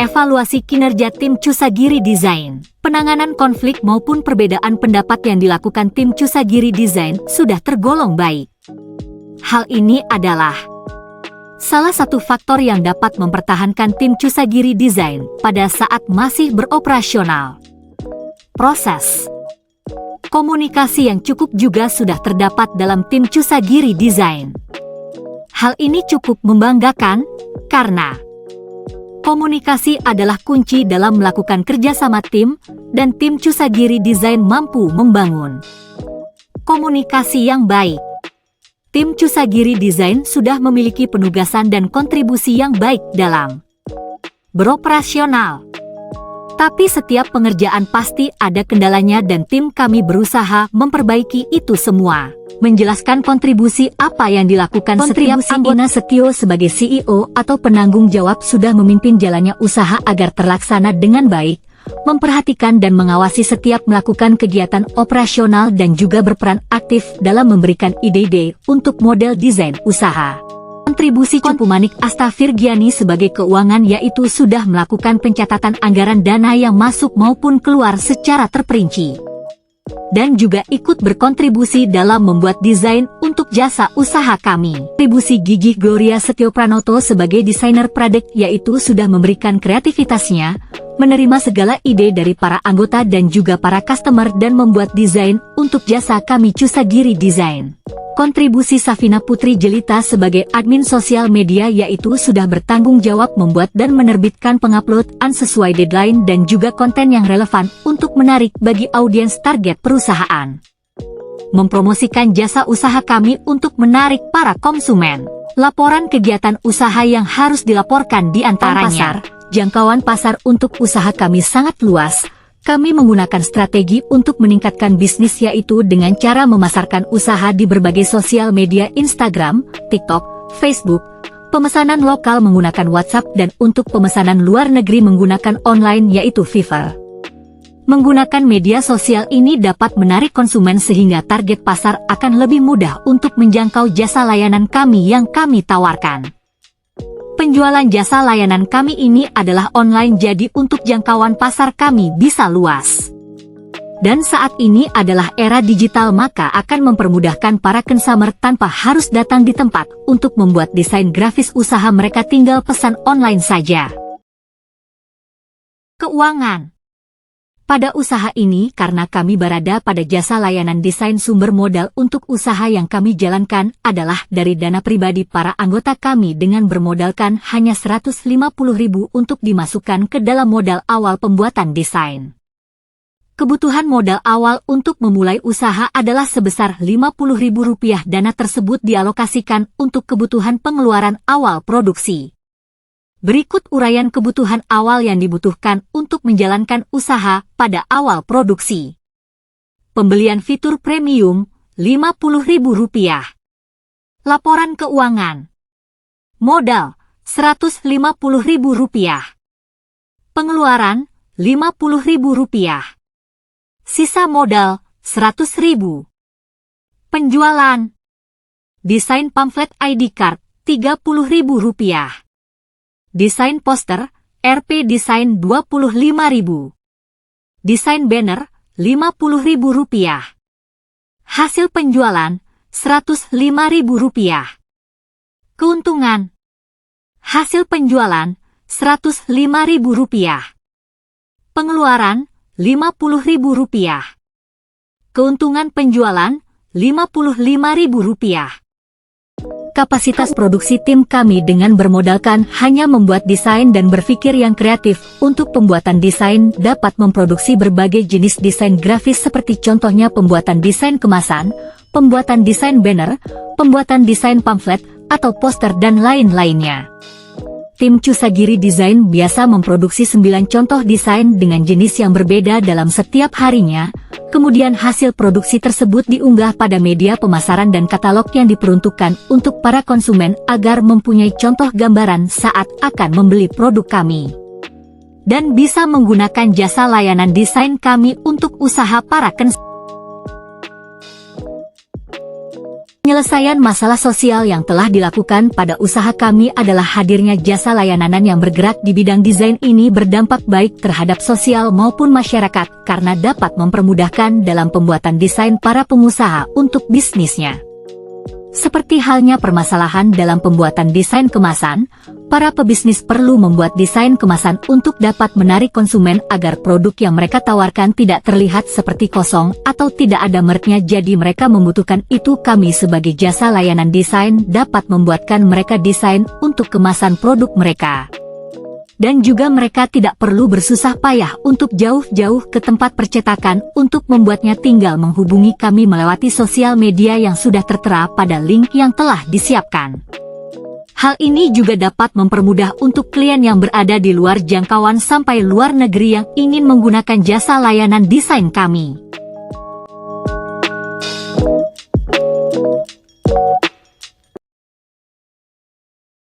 evaluasi kinerja tim Cusagiri Design. Penanganan konflik maupun perbedaan pendapat yang dilakukan tim Cusagiri Design sudah tergolong baik. Hal ini adalah salah satu faktor yang dapat mempertahankan tim Cusagiri Design pada saat masih beroperasional. Proses komunikasi yang cukup juga sudah terdapat dalam tim Cusagiri Design. Hal ini cukup membanggakan karena komunikasi adalah kunci dalam melakukan kerjasama tim, dan tim Cusagiri Design mampu membangun komunikasi yang baik. Tim Cusagiri Design sudah memiliki penugasan dan kontribusi yang baik dalam beroperasional. Tapi setiap pengerjaan pasti ada kendalanya dan tim kami berusaha memperbaiki itu semua. Menjelaskan kontribusi apa yang dilakukan setiap anggota. Setio sebagai CEO atau penanggung jawab sudah memimpin jalannya usaha agar terlaksana dengan baik, memperhatikan dan mengawasi setiap melakukan kegiatan operasional dan juga berperan aktif dalam memberikan ide-ide untuk model desain usaha. Kontribusi Cupumanik Astafirgiani sebagai keuangan yaitu sudah melakukan pencatatan anggaran dana yang masuk maupun keluar secara terperinci. Dan juga ikut berkontribusi dalam membuat desain untuk jasa usaha kami. Kontribusi Gigih Gloria Setio Pranoto sebagai desainer produk yaitu sudah memberikan kreativitasnya, menerima segala ide dari para anggota dan juga para customer dan membuat desain untuk jasa kami Cusagiri Design. Kontribusi Safina Putri Jelita sebagai admin sosial media yaitu sudah bertanggung jawab membuat dan menerbitkan penguploadan sesuai deadline dan juga konten yang relevan untuk menarik bagi audiens target perusahaan. Mempromosikan jasa usaha kami untuk menarik para konsumen. Laporan kegiatan usaha yang harus dilaporkan di antaranya. Jangkauan pasar untuk usaha kami sangat luas. Kami menggunakan strategi untuk meningkatkan bisnis yaitu dengan cara memasarkan usaha di berbagai sosial media Instagram, TikTok, Facebook, pemesanan lokal menggunakan WhatsApp dan untuk pemesanan luar negeri menggunakan online yaitu Fiverr. Menggunakan media sosial ini dapat menarik konsumen sehingga target pasar akan lebih mudah untuk menjangkau jasa layanan kami yang kami tawarkan. Penjualan jasa layanan kami ini adalah online jadi untuk jangkauan pasar kami bisa luas. Dan saat ini adalah era digital maka akan mempermudahkan para consumer tanpa harus datang di tempat untuk membuat desain grafis usaha mereka tinggal pesan online saja. Keuangan. Pada usaha ini karena kami berada pada jasa layanan desain sumber modal untuk usaha yang kami jalankan adalah dari dana pribadi para anggota kami dengan bermodalkan hanya 150.000 untuk dimasukkan ke dalam modal awal pembuatan desain. Kebutuhan modal awal untuk memulai usaha adalah sebesar Rp50.000 dana tersebut dialokasikan untuk kebutuhan pengeluaran awal produksi. Berikut uraian kebutuhan awal yang dibutuhkan untuk menjalankan usaha pada awal produksi. Pembelian fitur premium, Rp50.000. Laporan keuangan. Modal, Rp150.000. Pengeluaran, Rp50.000. Sisa modal, Rp100.000. Penjualan. Desain pamflet ID card, Rp30.000. Desain poster, RP Desain Rp25.000. Desain banner, Rp50.000. Hasil penjualan, Rp105.000. Keuntungan. Hasil penjualan, Rp105.000. Pengeluaran, Rp50.000. Keuntungan penjualan, Rp55.000. Kapasitas produksi tim kami dengan bermodalkan hanya membuat desain dan berpikir yang kreatif untuk pembuatan desain dapat memproduksi berbagai jenis desain grafis seperti contohnya pembuatan desain kemasan, pembuatan desain banner, pembuatan desain pamflet, atau poster dan lain-lainnya. Tim Cusagiri Design biasa memproduksi 9 contoh desain dengan jenis yang berbeda dalam setiap harinya, kemudian hasil produksi tersebut diunggah pada media pemasaran dan katalog yang diperuntukkan untuk para konsumen agar mempunyai contoh gambaran saat akan membeli produk kami. Dan bisa menggunakan jasa layanan desain kami untuk usaha para konsumen. Penyelesaian masalah sosial yang telah dilakukan pada usaha kami adalah hadirnya jasa layanan yang bergerak di bidang desain ini berdampak baik terhadap sosial maupun masyarakat karena dapat mempermudahkan dalam pembuatan desain para pengusaha untuk bisnisnya. Seperti halnya permasalahan dalam pembuatan desain kemasan, para pebisnis perlu membuat desain kemasan untuk dapat menarik konsumen agar produk yang mereka tawarkan tidak terlihat seperti kosong atau tidak ada merknya, jadi mereka membutuhkan itu. Kami sebagai jasa layanan desain dapat membuatkan mereka desain untuk kemasan produk mereka. Dan juga mereka tidak perlu bersusah payah untuk jauh-jauh ke tempat percetakan. Untuk membuatnya tinggal menghubungi kami melewati sosial media yang sudah tertera pada link yang telah disiapkan. Hal ini juga dapat mempermudah untuk klien yang berada di luar jangkauan sampai luar negeri yang ingin menggunakan jasa layanan desain kami.